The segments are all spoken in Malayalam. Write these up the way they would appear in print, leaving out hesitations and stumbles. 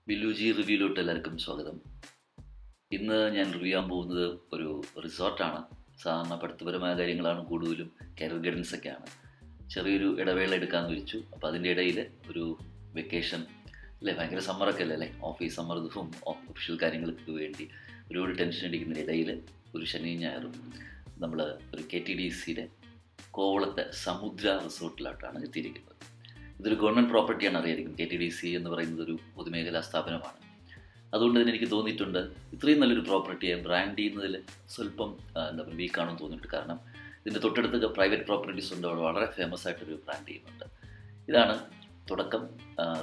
ബിലുജി റിവ്യൂലോട്ട് എല്ലാവർക്കും സ്വാഗതം. ഇന്ന് ഞാൻ റിവ്യൂ ചെയ്യാൻ പോകുന്നത് ഒരു റിസോർട്ടാണ്. സാധാരണ പഠിത്തപരമായ കാര്യങ്ങളാണ് കൂടുതലും, കരിയർ ഗൈഡൻസ് ഒക്കെയാണ്. ചെറിയൊരു ഇടവേള എടുക്കാമെന്ന് വെച്ചു. അപ്പോൾ അതിൻ്റെ ഇടയിൽ ഒരു വെക്കേഷൻ അല്ലേ, ഭയങ്കര സമ്മറൊക്കെ അല്ലേ, ഓഫീസ് സമ്മർദ്ദവും ഒഫീഷ്യൽ കാര്യങ്ങൾക്ക് വേണ്ടി ഒരുപാട് ടെൻഷൻ അടിക്കുന്നതിൻ്റെ ഇടയിൽ ഒരു ശനിയും ഞായറും നമ്മൾ ഒരു KTDCയുടെ കോവളത്തെ സമുദ്ര റിസോർട്ടിലോട്ടാണ് എത്തിയിരിക്കുന്നത്. ഇതൊരു ഗവൺമെൻറ് പ്രോപ്പർട്ടിയാണ്, അറിയായിരിക്കും. KTDC എന്ന് പറയുന്നത് ഒരു പൊതുമേഖലാ സ്ഥാപനമാണ്. അതുകൊണ്ട് തന്നെ എനിക്ക് തോന്നിയിട്ടുണ്ട് ഇത്രയും നല്ലൊരു പ്രോപ്പർട്ടിയെ ബ്രാൻഡ് ചെയ്യുന്നതിൽ സ്വല്പം വീക്കാണെന്ന് തോന്നിയിട്ട്. കാരണം ഇതിൻ്റെ തൊട്ടടുത്തൊക്കെ പ്രൈവറ്റ് പ്രോപ്പർട്ടീസ് ഉണ്ട്, അവിടെ വളരെ ഫേമസ് ആയിട്ടൊരു ബ്രാൻഡ് ചെയ്യുന്നുണ്ട്. ഇതാണ് തുടക്കം.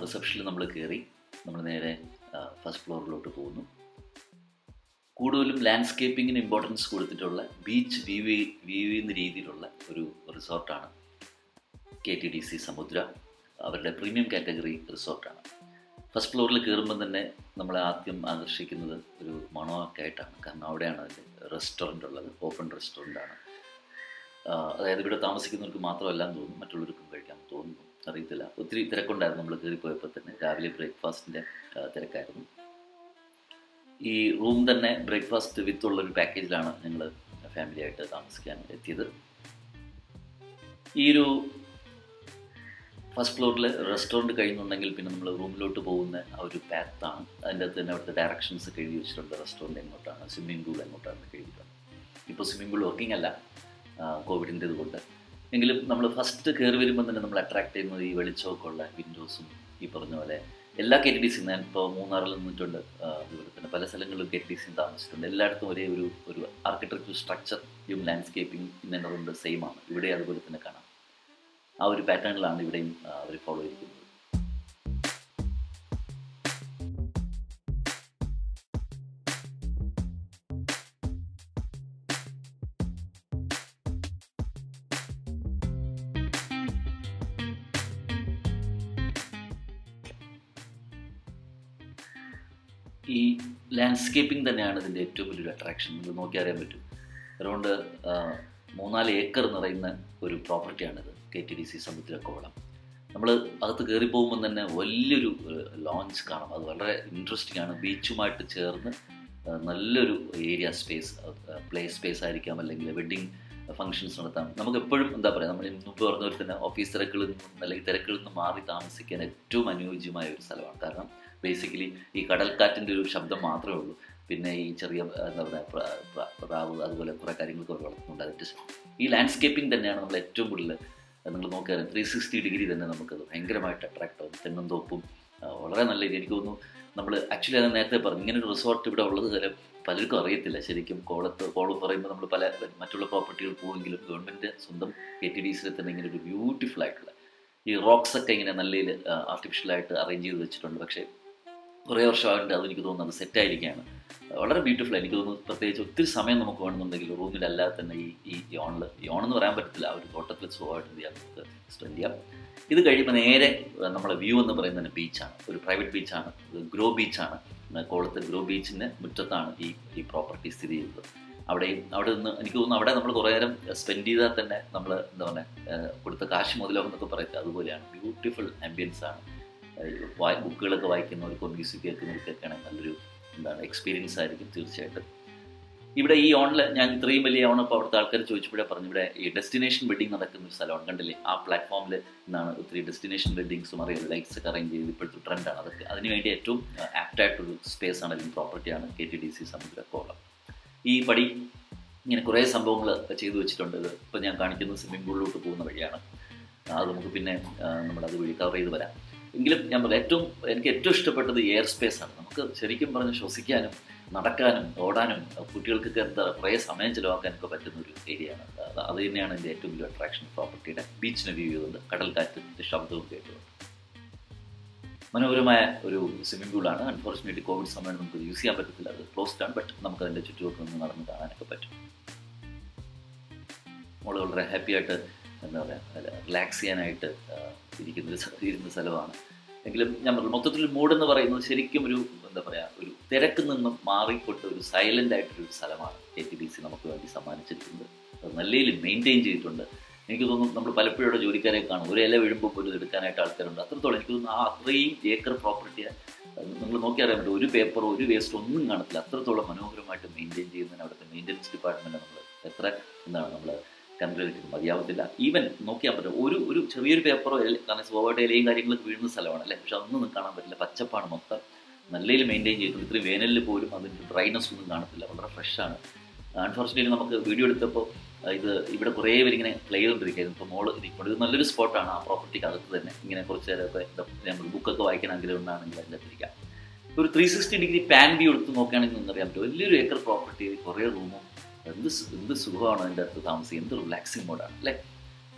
റിസപ്ഷനിൽ നമ്മൾ കയറി നമ്മൾ നേരെ ഫസ്റ്റ് ഫ്ലോറിലോട്ട് പോകുന്നു. കൂടുതലും ലാൻഡ്സ്കേപ്പിങ്ങിന് ഇമ്പോർട്ടൻസ് കൊടുത്തിട്ടുള്ള ബീച്ച് വ്യൂ ചെയ്യുന്ന രീതിയിലുള്ള ഒരു റിസോർട്ടാണ് KTDC സമുദ്ര. അവരുടെ പ്രീമിയം കാറ്റഗറി റിസോർട്ടാണ്. ഫസ്റ്റ് ഫ്ലോറിൽ കയറുമ്പം തന്നെ നമ്മളെ ആദ്യം ആകർഷിക്കുന്നത് ഒരു മണമൊക്കെ ആയിട്ടാണ്. കാരണം അവിടെയാണ് അതിൻ്റെ റെസ്റ്റോറൻ്റ് ഉള്ളത്, ഓപ്പൺ റെസ്റ്റോറൻ്റാണ്. അതായത് ഇവിടെ താമസിക്കുന്നവർക്ക് മാത്രമല്ലാന്ന് തോന്നുന്നു, മറ്റുള്ളവർക്കും കഴിക്കാൻ തോന്നുന്നു, അറിയത്തില്ല. ഒത്തിരി തിരക്കുണ്ടായിരുന്നു നമ്മൾ കയറിപ്പോയപ്പോൾ തന്നെ. രാവിലെ ബ്രേക്ക്ഫാസ്റ്റിൻ്റെ തിരക്കായിരുന്നു. ഈ റൂം തന്നെ ബ്രേക്ക്ഫാസ്റ്റ് വിത്ത് ഉള്ളൊരു പാക്കേജിലാണ് ഞങ്ങൾ ഫാമിലിയായിട്ട് താമസിക്കാൻ എത്തിയത്. ഈ ഒരു ഫസ്റ്റ് ഫ്ലോറിൽ റെസ്റ്റോറൻറ്റ് കഴിയുന്നുണ്ടെങ്കിൽ പിന്നെ നമ്മൾ റൂമിലോട്ട് പോകുന്ന ആ ഒരു പാത്താണ്. അതിൻ്റെ അകത്ത് തന്നെ അവിടുത്തെ ഡയറക്ഷൻസ് ഒക്കെ എഴുതി വെച്ചിട്ടുണ്ട്. റെസ്റ്റോറൻറ്റ് എങ്ങോട്ടാണ്, സ്വിമ്മിംഗ് പൂൾ എങ്ങോട്ടാണ് എഴുതിയിട്ടുണ്ട്. ഇപ്പോൾ സ്വിമ്മിംഗ് പൂൾ വർക്കിംഗ് അല്ല, കോവിഡിൻ്റെ ഇതുകൊണ്ട്. എങ്കിലും നമ്മൾ ഫസ്റ്റ് കയറി വരുമ്പോൾ തന്നെ നമ്മൾ അട്രാക്ട് ചെയ്യുന്നത് ഈ വെളിച്ചമൊക്കെ ഉള്ള വിൻഡോസും, ഈ പറഞ്ഞ പോലെ എല്ലാ KTDC ഞാൻ ഇപ്പോൾ മൂന്നാറിൽ നിന്നിട്ടുണ്ട്, അതുപോലെ തന്നെ പല സ്ഥലങ്ങളിലും KTDC താമസിച്ചിട്ടുണ്ട്. എല്ലായിടത്തും ഒരേ ഒരു ആർക്കിടെക്ചർ സ്ട്രക്ചറും ലാൻഡ്സ്കേപ്പിംഗ് ഇന്നുണ്ട്, സെയിം ആണ്. ഇവിടെ അതുപോലെ തന്നെ കാണാം. ആ ഒരു പാറ്റേണിലാണ് ഇവിടെയും അവർ ഫോളോ ചെയ്തിരിക്കുന്നത്. ഈ ലാൻഡ്സ്കേപ്പിംഗ് തന്നെയാണ് ഇതിൻ്റെ ഏറ്റവും വലിയൊരു അട്രാക്ഷൻ. നിങ്ങൾക്ക് നോക്കി അറിയാൻ പറ്റും. അറൗണ്ട് 3-4 ഏക്കർ നിറയുന്ന ഒരു പ്രോപ്പർട്ടിയാണിത്, KTDC സമുദ്ര കോവളം. നമ്മൾ അകത്ത് കയറി പോകുമ്പോൾ തന്നെ വലിയൊരു ലോഞ്ച് കാണാം. അത് വളരെ ഇൻട്രസ്റ്റിംഗ് ആണ്. ബീച്ചുമായിട്ട് ചേർന്ന് നല്ലൊരു ഏരിയ സ്പേസ്, പ്ലേ സ്പേസ് ആയിരിക്കാം, അല്ലെങ്കിൽ വെഡ്ഡിങ് ഫംഗ്ഷൻസ് നടത്താം. നമുക്ക് എപ്പോഴും എന്താ പറയുക, നമ്മൾ മുമ്പ് പറഞ്ഞ പോലെ തന്നെ ഓഫീസ് തിരക്കുകളിൽ നിന്നും അല്ലെങ്കിൽ തിരക്കുകളിൽ നിന്ന് മാറി താമസിക്കാൻ ഏറ്റവും അനുയോജ്യമായ ഒരു സ്ഥലമാണ്. കാരണം ബേസിക്കലി ഈ കടൽക്കാറ്റിൻ്റെ ഒരു ശബ്ദം മാത്രമേ ഉള്ളൂ. പിന്നെ ഈ ചെറിയ എന്താ പറയുക പ്രാവ്, അതുപോലെ കുറേ കാര്യങ്ങളൊക്കെ അവർ വളർത്തുന്നുണ്ട്. അതിൻ്റെ ഈ ലാൻഡ്സ്കേപ്പിംഗ് തന്നെയാണ് നമ്മൾ ഏറ്റവും കൂടുതൽ നിങ്ങൾ നോക്കിയാൽ 360 ഡിഗ്രി തന്നെ നമുക്കത് ഭയങ്കരമായിട്ട് അട്രാക്റ്റ് ആവും. തെങ്ങും തോപ്പും വളരെ നല്ല രീതി. എനിക്ക് തോന്നുന്നു നമ്മൾ ആക്ച്വലി അത് നേരത്തെ പറഞ്ഞു, ഇങ്ങനൊരു റിസോർട്ട് ഇവിടെ ഉള്ളത് കാലം പലർക്കും അറിയത്തില്ല. ശരിക്കും കോളം പറയുമ്പോൾ നമ്മൾ പല മറ്റുള്ള പ്രോപ്പർട്ടികൾ പോയെങ്കിലും ഗവൺമെൻറ് സ്വന്തം KTDCയിൽ തന്നെ ഇങ്ങനെ ഒരു ബ്യൂട്ടിഫുൾ ആയിട്ടുള്ള ഈ റോക്സ് ഒക്കെ ഇങ്ങനെ നല്ല ആർട്ടിഫിഷ്യലായിട്ട് അറേഞ്ച് ചെയ്ത് വെച്ചിട്ടുണ്ട്. പക്ഷേ കുറേ വർഷമായിട്ട് അതെനിക്ക് തോന്നുന്നത് അത് സെറ്റായിരിക്കുകയാണ്. വളരെ ബ്യൂട്ടിഫുൾ. എനിക്ക് തോന്നുന്നു പ്രത്യേകിച്ച് ഒത്തിരി സമയം നമുക്ക് വേണമെന്നുണ്ടെങ്കിൽ റൂമിലല്ലാതെ തന്നെ ഈ യോണെന്ന് പറയാൻ പറ്റത്തില്ല, ആ ഒരു തോട്ടത്തിൽ സുഖമായിട്ട് എന്ത് ചെയ്യാം, നമുക്ക് സ്പെൻഡ് ചെയ്യാം. ഇത് കഴിയുമ്പോൾ നേരെ നമ്മളെ വ്യൂ എന്ന് പറയുന്നത് തന്നെ ബീച്ചാണ്. ഒരു പ്രൈവറ്റ് ബീച്ചാണ്, ഗ്രോ ബീച്ചാണ്. കോളത്തെ ഗ്രോ ബീച്ചിൻ്റെ മുറ്റത്താണ് ഈ പ്രോപ്പർട്ടി സ്ഥിതി ചെയ്യുന്നത്. അവിടെ നിന്ന് എനിക്ക് തോന്നുന്നു അവിടെ നമ്മൾ കുറേ നേരം സ്പെൻഡ് ചെയ്താൽ തന്നെ നമ്മൾ എന്താ പറയുക, കൊടുത്ത കാശ് മുതലാവും എന്നൊക്കെ പറയുന്നത് അതുപോലെയാണ്. ബ്യൂട്ടിഫുൾ ആംബിയൻസ് ആണ്. ബുക്കുകളൊക്കെ വായിക്കുന്നവർക്കോ മ്യൂസിക് കേൾക്കുന്നവർക്കൊക്കെയാണെങ്കിൽ നല്ലൊരു എക്സ്പീരിയൻസ് ആയിരിക്കും തീർച്ചയായിട്ടും. ഇവിടെ ഈ ഞാൻ ഇത്രയും വലിയ ഓണപ്പോൾ അവിടുത്തെ ആൾക്കാർ ചോദിച്ചപ്പോഴേ പറഞ്ഞു, ഇവിടെ ഈ ഡെസ്റ്റിനേഷൻ വെഡിങ് നടക്കുന്ന ഒരു സ്ഥലമാണ്. കണ്ടില്ലേ, ആ പ്ലാറ്റ്ഫോമിൽ നിന്നാണ് ഒത്തിരി ഡെസ്റ്റിനേഷൻ വെഡിങ്സും അറിയാം, ലൈറ്റ്സ് ഒക്കെ അറേഞ്ച് ചെയ്ത് ഇപ്പോഴത്തെ ട്രെൻഡാണ്. അതൊക്കെ അതിനുവേണ്ടി ഏറ്റവും ആപ്റ്റായിട്ടൊരു സ്പേസ് ആണ്, അല്ലെങ്കിൽ പ്രോപ്പർട്ടിയാണ് KTDC സമുദ്ര കോവളം. ഈ പടി ഇങ്ങനെ കുറേ സംഭവങ്ങൾ ചെയ്തു വെച്ചിട്ടുണ്ട്. ഇത് ഇപ്പോൾ ഞാൻ കാണിക്കുന്നത് സ്വിമ്മിംഗ് പൂളിലോട്ട് പോകുന്ന വഴിയാണ്. അത് നമുക്ക് പിന്നെ നമ്മളത് വഴി കവർ ചെയ്ത് വരാം. എങ്കിലും ഞാൻ പറയാം, എനിക്ക് ഏറ്റവും ഇഷ്ടപ്പെട്ടത് എയർ സ്പേസാണ്. നമുക്ക് ശരിക്കും പറഞ്ഞ് ശ്വസിക്കാനും നടക്കാനും ഓടാനും കുട്ടികൾക്കൊക്കെ കുറേ സമയം ചിലവാക്കാനൊക്കെ പറ്റുന്ന ഒരു ഏരിയയാണ്. അത് തന്നെയാണ് എൻ്റെ ഏറ്റവും വലിയ അട്രാക്ഷൻ. പ്രോപ്പർട്ടിയുടെ ബീച്ചിനെ വ്യൂ ചെയ്തുകൊണ്ട് കടൽക്കാറ്റിൻ്റെ ശബ്ദവും കേട്ടുകൊണ്ട് മനോഹരമായ ഒരു സ്വിമ്മിംഗ് പൂളാണ്. അൺഫോർച്ചുനേറ്റ്ലി കോവിഡ് സമയം നമുക്ക് യൂസ് ചെയ്യാൻ പറ്റത്തില്ല, അത് ക്ലോസ്ഡ് ആണ്. ബട്ട് നമുക്കതിൻ്റെ ചുറ്റുമൊക്കെ ഒന്ന് നടന്ന് കാണാനൊക്കെ പറ്റും. നമ്മൾ വളരെ ഹാപ്പി ആയിട്ട് എന്താ പറയുക, റിലാക്സ് ചെയ്യാനായിട്ട് ഇരുന്ന സ്ഥലമാണ്. എങ്കിലും ഞാൻ പറഞ്ഞു, മൊത്തത്തിൽ മൂടെന്ന് പറയുന്നത് ശരിക്കും ഒരു എന്താ പറയുക, ഒരു തിരക്കിൽ നിന്നും മാറിക്കൊണ്ട് ഒരു സൈലൻ്റ് ആയിട്ടൊരു സ്ഥലമാണ് KTDC നമുക്ക് വേണ്ടി സമ്മാനിച്ചിരിക്കുന്നത്. അത് നല്ല രീതിയിൽ മെയിൻറ്റെയിൻ ചെയ്തിട്ടുണ്ട്. എനിക്ക് തോന്നുന്നു നമ്മൾ പലപ്പോഴും ഇവിടെ ജോലിക്കാരെ കാണും, ഒരു ഇല വീഴുമ്പോൾ പോലും എടുക്കാനായിട്ട് ആൾക്കാരുണ്ട്. അത്രത്തോളം എനിക്ക് തോന്നുന്നു ആ 3 ഏക്കർ പ്രോപ്പർട്ടിയെ നിങ്ങൾ നോക്കിയറിയാൻ പറ്റും, ഒരു പേപ്പറോ ഒരു വേസ്റ്റോ ഒന്നും കാണത്തില്ല. അത്രത്തോളം മനോഹരമായിട്ട് മെയിൻറ്റെയിൻ ചെയ്യുന്നതിന് അവിടുത്തെ മെയിൻ്റെനൻസ് ഡിപ്പാർട്ട്മെൻറ്റ് നമ്മൾ എത്ര നമ്മൾ കൺഗ്രാജുലേറ്റ് മതിയാവത്തില്ല. ഈവൻ നോക്കിയാൽ പറ്റും ഒരു ചെറിയൊരു പേപ്പറോ കാരണം സ്വാഭാവികമായിട്ട് ഇലയും കാര്യങ്ങളൊക്കെ വീഴുന്ന സ്ഥലമാണ് അല്ലേ, പക്ഷെ അതൊന്നും കാണാൻ പറ്റില്ല. പച്ചപ്പാണ് മൊത്തം, നല്ല രീതിയിൽ മെയിൻറ്റെയിൻ ചെയ്തിട്ടുണ്ട്. ഇത്രയും വേനലിൽ പോലും അതിൻ്റെ ഡ്രൈനെസ് ഒന്നും കാണത്തില്ല, വളരെ ഫ്രഷാണ്. അൺഫോർച്ചുനേറ്റ്ലി നമുക്ക് വീഡിയോ എടുത്തപ്പോൾ ഇവിടെ കുറേ പേരിങ്ങനെ പ്ലേ ചെയ്തുകൊണ്ടിരിക്കുകയായിരുന്നു. ഇപ്പോൾ മോള് ഇരിക്കുന്നത് ഇത് നല്ലൊരു സ്പോട്ടാണ് ആ പ്രോപ്പർട്ടിക്ക് അകത്ത് തന്നെ. ഇങ്ങനെ കുറച്ച് നേരമൊക്കെ നമുക്ക് ബുക്കൊക്കെ വായിക്കാൻ ആഗ്രഹം ഉണ്ടാണെങ്കിൽ അതിൻ്റെ അകത്തിരിക്കാം. ഒരു 360 ഡിഗ്രി പാൻ വ്യൂ എടുത്ത് നോക്കുകയാണെങ്കിൽ നിങ്ങൾക്കറിയാൻ പറ്റും, വലിയൊരു ഏക്കർ പ്രോപ്പർട്ടി, കുറേ റൂമും, എന്ത് സുഖമാണ് അതിൻ്റെ അകത്ത് താമസിക്കുക, എന്ത് റിലാക്സിങ് മോഡാണ് അല്ലേ.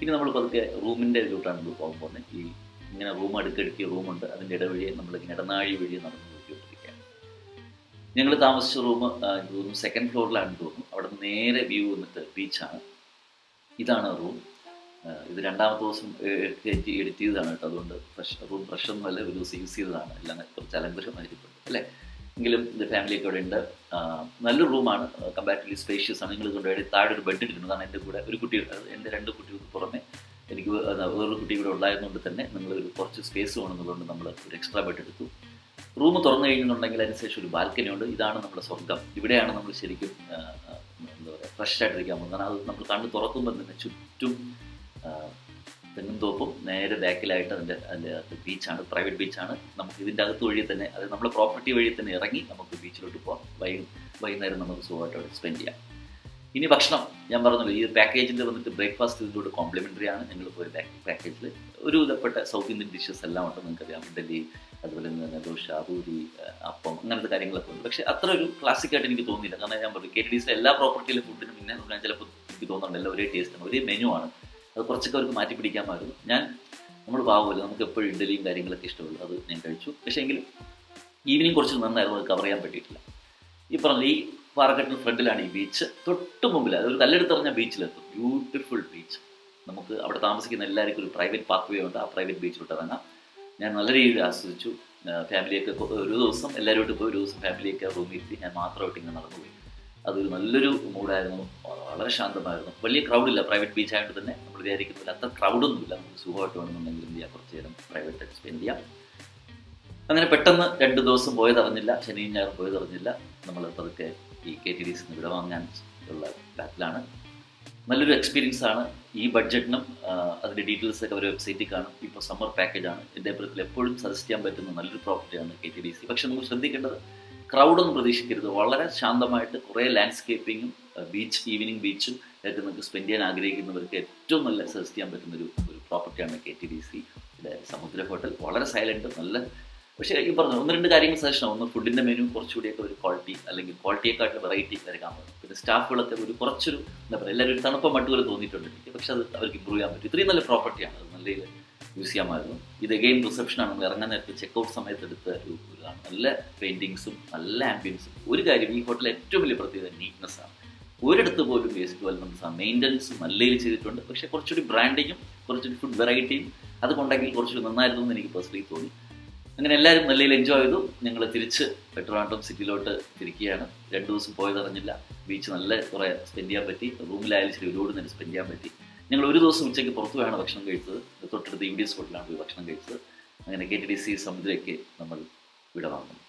ഇനി നമ്മൾ പതുക്കെ റൂമിൻ്റെ ഇതിലോട്ടാണ് നമ്മൾ പോകാൻ പോകുന്നത്. ഈ ഇങ്ങനെ റൂം അടുക്കടുക്കി റൂമുണ്ട്, അതിൻ്റെ ഇടവഴിയെ നമ്മളിങ്ങനെ ഇടനാഴി വഴിയെ നടന്ന് നോക്കിക്കൊണ്ടിരിക്കുകയാണ്. ഞങ്ങൾ താമസിച്ച റൂം സെക്കൻഡ് ഫ്ലോറിലാണ് തോന്നുന്നു. അവിടെ നിന്ന് നേരെ വ്യൂ വന്നിട്ട് ബീച്ചാണ്. ഇതാണ് റൂം. ഇത് രണ്ടാമത്തെ ദിവസം എഡിറ്റ് ചെയ്തതാണ് കേട്ടോ, അതുകൊണ്ട് റൂം ഫ്രഷൊന്നുമല്ല, ഒരു ദിവസം യൂസ് ചെയ്തതാണ്. എല്ലാം കുറച്ച് അലങ്കാരമായിരിക്കും അല്ലേ. എങ്കിലും ഇത് ഫാമിലിയൊക്കെ ഇവിടെ ഉണ്ട്. നല്ലൊരു റൂമാണ്, കമ്പാരിറ്റീവ്ലി സ്പേഷ്യസ് ആണ്. നിങ്ങൾ കൊണ്ടുപോയി താഴെ ഒരു ബെഡ് ഇട്ടിട്ടുണ്ട്. കാരണം എൻ്റെ കൂടെ ഒരു കുട്ടി, എൻ്റെ 2 കുട്ടികൾക്ക് പുറമെ എനിക്ക് വേറൊരു കുട്ടി ഇവിടെ ഉണ്ടായതുകൊണ്ട് തന്നെ നിങ്ങളൊരു കുറച്ച് സ്പേസ് വേണമെന്നുള്ളതുകൊണ്ട് നമ്മൾ ഒരു എക്സ്ട്രാ ബെഡ് എടുത്തു. റൂം തുറന്നു കഴിഞ്ഞിട്ടുണ്ടെങ്കിൽ അതിനുശേഷം ഒരു ബാൽക്കണി ഉണ്ട്. ഇതാണ് നമ്മുടെ സ്വർഗം. ഇവിടെയാണ് നമ്മൾ ശരിക്കും എന്താ പറയുക ഫ്രഷ് ആയിട്ടിരിക്കാൻ പോകുന്നത്. കാരണം അത് നമ്മൾ കണ്ണ് തുറക്കുമ്പോൾ തന്നെ ചുറ്റും തെങ്ങുംതോപ്പും നേരെ ബാക്കിലായിട്ട് അതിൻ്റെ ബീച്ചാണ്, പ്രൈവറ്റ് ബീച്ചാണ്. നമുക്ക് ഇതിൻ്റെ അകത്ത് വഴി തന്നെ, അതായത് നമ്മുടെ പ്രോപ്പർട്ടി വഴി തന്നെ ഇറങ്ങി നമുക്ക് ബീച്ചിലോട്ട് പോകാം. വൈകുന്നേരം നമുക്ക് സുഖമായിട്ട് അവിടെ സ്പെൻഡ് ചെയ്യാം. ഇനി ഭക്ഷണം ഞാൻ പറഞ്ഞല്ലോ, ഈ പാക്കേജിൽ വന്നിട്ട് ബ്രേക്ക്ഫാസ്റ്റ് ഇതിലൂടെ കോംപ്ലിമെൻ്ററി ആണ്. ഞങ്ങൾ പോയ പാക്കേജിൽ ഒരു വിധപ്പെട്ട സൗത്ത് ഇന്ത്യൻ ഡിഷസ് എല്ലാം ഉണ്ട്. നിങ്ങൾക്കറിയാം, ഇഡലി, അതുപോലെ തന്നെ ദോശ, പൂരി, അപ്പം, അങ്ങനത്തെ കാര്യങ്ങളൊക്കെ ഉണ്ട്. പക്ഷേ അത്ര ഒരു ക്ലാസിക്കായിട്ട് എനിക്ക് തോന്നിയില്ല. കാരണം ഞാൻ പറഞ്ഞു KTDC എല്ലാ പ്രോപ്പർട്ടിയിലെ ഫുഡിനും പിന്നെ ഞാൻ ചിലപ്പോൾ എനിക്ക് തോന്നുന്നുണ്ട് എല്ലാം ഒരേ ടേസ്റ്റാണ്, ഒരേ മെനു ആണ്. അത് കുറച്ചൊക്കെ അവർക്ക് മാറ്റി പിടിക്കാമായിരുന്നു. നമ്മൾ പാവമല്ലോ, നമുക്ക് എപ്പോഴും ഇഡലിയും കാര്യങ്ങളൊക്കെ ഇഷ്ടമുള്ളൂ, അത് ഞാൻ കഴിച്ചു. പക്ഷേ എങ്കിലും ഈവനിങ് കുറച്ച് നന്നായിരുന്നു, അത് കവർ ചെയ്യാൻ പറ്റിയിട്ടില്ല. ഈ പറഞ്ഞ ഈ പാറക്കെട്ടിന് ഫ്രണ്ടിലാണ് ഈ ബീച്ച്. തൊട്ട് മുമ്പിൽ അതൊരു കല്ലെടുത്തെറിഞ്ഞ ബീച്ചിലെത്തും. Beautiful beach. നമുക്ക് അവിടെ താമസിക്കുന്ന എല്ലാവർക്കും ഒരു പ്രൈവറ്റ് പാത്ത് വേ ഉണ്ട്. ആ പ്രൈവറ്റ് ബീച്ചിലോട്ട് ഇറങ്ങാം. ഞാൻ നല്ല രീതിയിൽ ആസ്വദിച്ചു. ഫാമിലിയൊക്കെ ഒരു ദിവസം എല്ലാവരോട്ട് പോയി, ഒരു ദിവസം ഫാമിലിയൊക്കെ റൂമിൽ എത്തി, ഞാൻ മാത്രമായിട്ട് ഇങ്ങനെ നടന്നുപോയി. അതൊരു നല്ലൊരു മൂഡായിരുന്നു, വളരെ ശാന്തമായിരുന്നു. വലിയ ക്രൗഡില്ല, പ്രൈവറ്റ് ബീച്ച് ആയതുകൊണ്ട് തന്നെ നമ്മൾ വിചാരിക്കുന്നില്ല അത്ര ക്രൗഡൊന്നുമില്ല. നമുക്ക് സുഖമായിട്ട് വേണമെന്നുണ്ടെങ്കിൽ എന്ത് ചെയ്യാം, കുറച്ച് നേരം പ്രൈവറ്റ് സ്പെൻഡ് ചെയ്യാം. അങ്ങനെ പെട്ടെന്ന് 2 ദിവസം പോയതറിഞ്ഞില്ല, ശനിയും ഞായറും പോയതറിഞ്ഞില്ല. നമ്മൾ പതുക്കെ ഈ KTDC ഇവിടെ വാങ്ങാൻ ഉള്ള പാക്കിലാണ്. നല്ലൊരു എക്സ്പീരിയൻസ് ആണ്. ഈ ബഡ്ജറ്റിനും അതിൻ്റെ ഡീറ്റെയിൽസൊക്കെ ഒരു വെബ്സൈറ്റിൽ കാണും. ഇപ്പോൾ സമ്മർ പാക്കേജാണ്. എൻ്റെ അഭിപ്രായത്തിൽ എപ്പോഴും സജസ്റ്റ് ചെയ്യാൻ പറ്റുന്ന നല്ലൊരു പ്രോപ്പർട്ടിയാണ് KTDC. പക്ഷെ നമ്മൾ ശ്രദ്ധിക്കേണ്ടത്, ക്രൗഡൊന്നും പ്രതീക്ഷിക്കരുത്. വളരെ ശാന്തമായിട്ട് കുറേ ലാൻഡ്സ്കേപ്പിങ്ങും ബീച്ച്, ഈവനിങ് ബീച്ചും ഒക്കെ നമുക്ക് സ്പെൻഡ് ചെയ്യാൻ ആഗ്രഹിക്കുന്നവർക്ക് ഏറ്റവും നല്ല സജസ്റ്റ് ചെയ്യാൻ പറ്റുന്നൊരു പ്രോപ്പർട്ടിയാണ് KTDC സമുദ്ര ഹോട്ടൽ. വളരെ സൈലൻറ്റ്, നല്ല. പക്ഷേ ഈ പറഞ്ഞു 1-2 കാര്യങ്ങൾ സജഷനാണ്. ഒന്ന്, ഫുഡിൻ്റെ മെനു കുറച്ചുകൂടിയൊക്കെ ഒരു ക്വാളിറ്റി, അല്ലെങ്കിൽ ക്വാളിറ്റിയെക്കാട്ടിൽ വെറൈറ്റി വരക്കാൻ പറ്റും. പിന്നെ സ്റ്റാഫുകളൊക്കെ കുറച്ചൊരു എന്താ പറയുക, എല്ലാവരും ഒരു തണുപ്പം മട്ടുപോലെ തോന്നിയിട്ടുണ്ട് എനിക്ക്. പക്ഷെ അത് അവർക്ക് ഇമ്പ്രൂവ് ചെയ്യാൻ പറ്റും. ഇത്രയും നല്ല പ്രോപ്പർട്ടിയാണ്, അത് നല്ല രീതിയിൽ യൂസ് ചെയ്യാമായിരുന്നു. ഇത് അഗെയിൻ റിസപ്ഷനാണ്. നമ്മൾ ഇറങ്ങാൻ നേരത്തെ ചെക്കൗട്ട് സമയത്ത് എടുത്ത ഇതാണ്. നല്ല പെയിൻറ്റിങ്സും നല്ല ആംബിയൻസും. ഒരു കാര്യം, ഈ ഹോട്ടലിൽ ഏറ്റവും വലിയ പ്രത്യേകത നീറ്റ്നെസ്സാണ്. ഒരിടത്ത് പോലും വേസ്റ്റ് ഡെവലപ്മെൻറ്റ്സ്, മെയിൻ്റനൻസും നല്ല രീതിയിൽ ചെയ്തിട്ടുണ്ട്. പക്ഷേ കുറച്ചുകൂടി ബ്രാൻഡിങ്ങും കുറച്ചുകൂടി ഫുഡ് വെറൈറ്റിയും അതുകൊണ്ടെങ്കിൽ കുറച്ചുകൂടി നന്നായിരുന്നു എന്ന് എനിക്ക് പേഴ്സണലി തോന്നി. അങ്ങനെ എല്ലാവരും നല്ല രീതിയിൽ എൻജോയ് ചെയ്തു. ഞങ്ങൾ തിരിച്ച് ട്രിവാൻഡ്രം സിറ്റിയിലോട്ട് തിരിക്കുകയാണ്. 2 ദിവസം പോയതറിഞ്ഞില്ല. ബീച്ച് നല്ല കുറേ സ്പെൻഡ് ചെയ്യാൻ പറ്റി. റൂമിലായാലും ശരി ഒരുപാട് നേരം സ്പെൻഡ് ചെയ്യാൻ പറ്റി. ഞങ്ങൾ ഒരു ദിവസം ഉച്ചയ്ക്ക് പുറത്തു പോയാണ് ഭക്ഷണം കഴിച്ചത്. തൊട്ടടുത്ത് UDS ഹോട്ടലാണ് പോയി ഭക്ഷണം കഴിച്ചത്. അങ്ങനെ KTDC സമുദ്രയ്ക്ക് നമ്മൾ വിട വാങ്ങുന്നു.